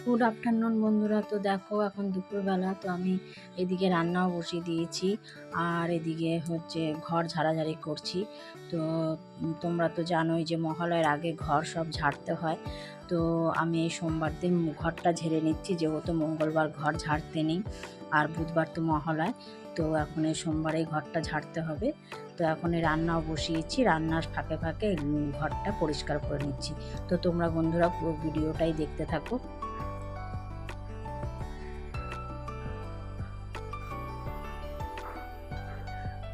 Good afternoon বন্ধুরা। তো দেখো এখন দুপুরবেলা, তো আমি এদিকে রান্নাও বসিয়ে দিয়েছি আর এদিকে হচ্ছে ঘর ঝাড়াঝাড়ি করছি। তো তোমরা তো জানোই যে মহালয়ের আগে ঘর সব ঝাড়তে হয়। তো আমি এই সোমবার দিন ঘরটা ঝেড়ে নিচ্ছি, যেহেতু মঙ্গলবার ঘর ঝাড়তে নেই আর বুধবার তো মহালয়। তো এখন এই সোমবারেই ঘরটা ঝাড়তে হবে। তো এখন এই রান্নাও বসিয়েছি, রান্নার ফাঁকে ফাঁকে ঘরটা পরিষ্কার করে নিচ্ছি। তো তোমরা বন্ধুরা পুরো ভিডিওটাই দেখতে থাকো।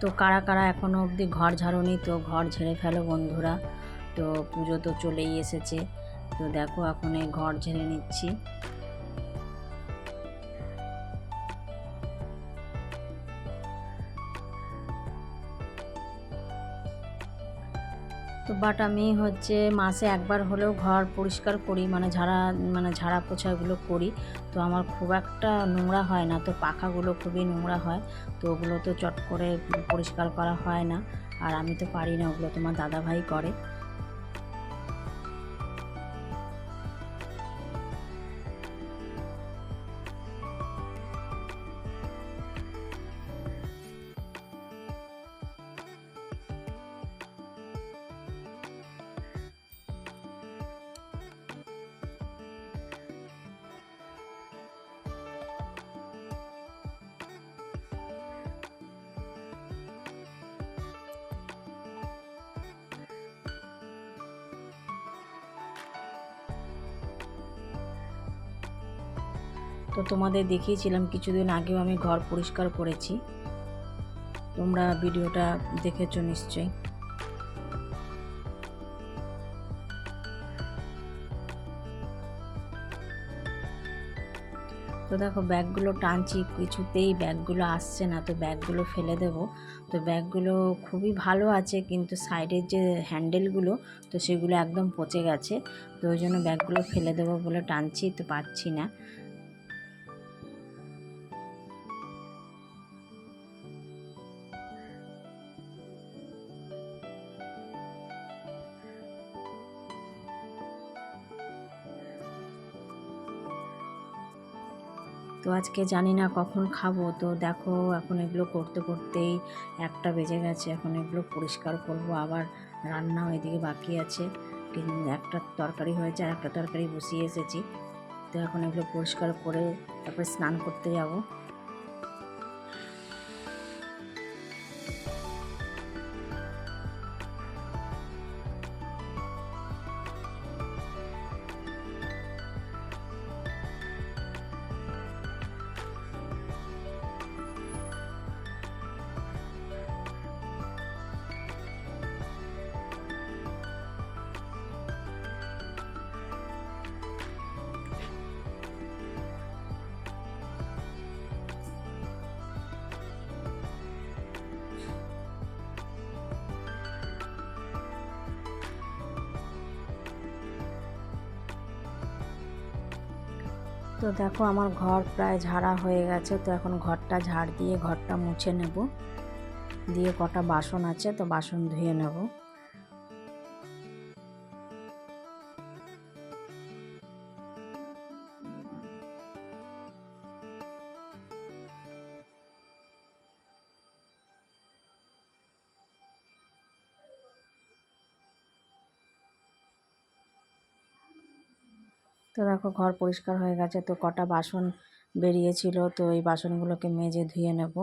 তো কারা কারা এখনও অবধি ঘর ঝাড়ুনি, তো ঘর ঝেড়ে ফেলো বন্ধুরা। তো পুজো তো চলেই এসেছে। তো দেখো এখন এই ঘর ঝেড়ে নিচ্ছি। তো বাট আমি হচ্ছে মাসে একবার হলেও ঘর পরিষ্কার করি, ঝাড়া পোছাগুলো করি। তো আমার খুব একটা নোংরা হয় না, তো পাখাগুলো খুবই নোংরা হয়। তো ওগুলো তো চট করে পরিষ্কার করা হয় না, আর আমি তো পারি না, ওগুলো তোমার দাদাভাই করে। তো তোমাদের দেখিয়েছিলাম কিছুদিন আগেও আমি ঘর পরিষ্কার করেছি, তোমরা ভিডিওটা দেখেছো নিশ্চয়ই। তো দেখো ব্যাগগুলো টানছি, কিছুতেই ব্যাগগুলো আসছে না, তো ব্যাগগুলো ফেলে দেব। তো ব্যাগগুলো খুবই ভালো আছে, কিন্তু সাইডের যে হ্যান্ডেলগুলো, তো সেগুলো একদম পচে গেছে। তো ওই জন্য ব্যাগগুলো ফেলে দেবো বলে টানছি, তো পারছি না। তো আজকে জানি না কখন খাবো। তো দেখো এখন এগুলো করতে করতেই 1টা বেজে গেছে। এখন এগুলো পরিষ্কার করব, আবার রান্নাও এদিকে বাকি আছে। একটা তরকারি হয়েছে আর একটা তরকারি বসিয়ে এসেছি। তো এখন এগুলো পরিষ্কার করে তারপরে স্নান করতে যাব। তো দেখো আমার ঘর প্রায় ঝাড়া হয়ে গেছে। তো এখন ঘরটা ঝাড় দিয়ে ঘরটা মুছে নেব, দিয়ে কটা বাসন আছে তো বাসন ধুয়ে নেব। তো দেখো ঘর পরিষ্কার হয়ে গেছে। তো কটা বাসন বেরিয়েছিল, তো এই বাসনগুলোকে মেজে ধুয়ে নেব।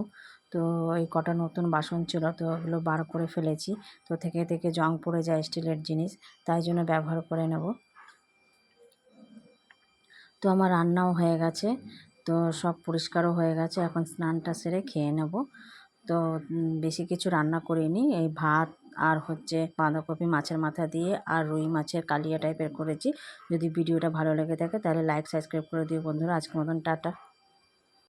তো এই কটা নতুন বাসন ছিল, তো ওগুলো বার করে ফেলেছি। তো থেকে থেকে জং পড়ে যায় স্টিলের জিনিস, তাই জন্য ব্যবহার করে নেব। তো আমার রান্নাও হয়ে গেছে, তো সব পরিষ্কারও হয়ে গেছে। এখন স্নানটা সেরে খেয়ে নেব। তো বেশি কিছু রান্না করিনি, এই ভাত আর হচ্ছে বাঁধাকপি মাছের মাথা দিয়ে আর রুই মাছের কালিয়া টাইপের করেছি। যদি ভিডিওটা ভালো লেগে থাকে তাহলে লাইক সাবস্ক্রাইব করে দিও বন্ধুরা। আজকের মতন টাটা।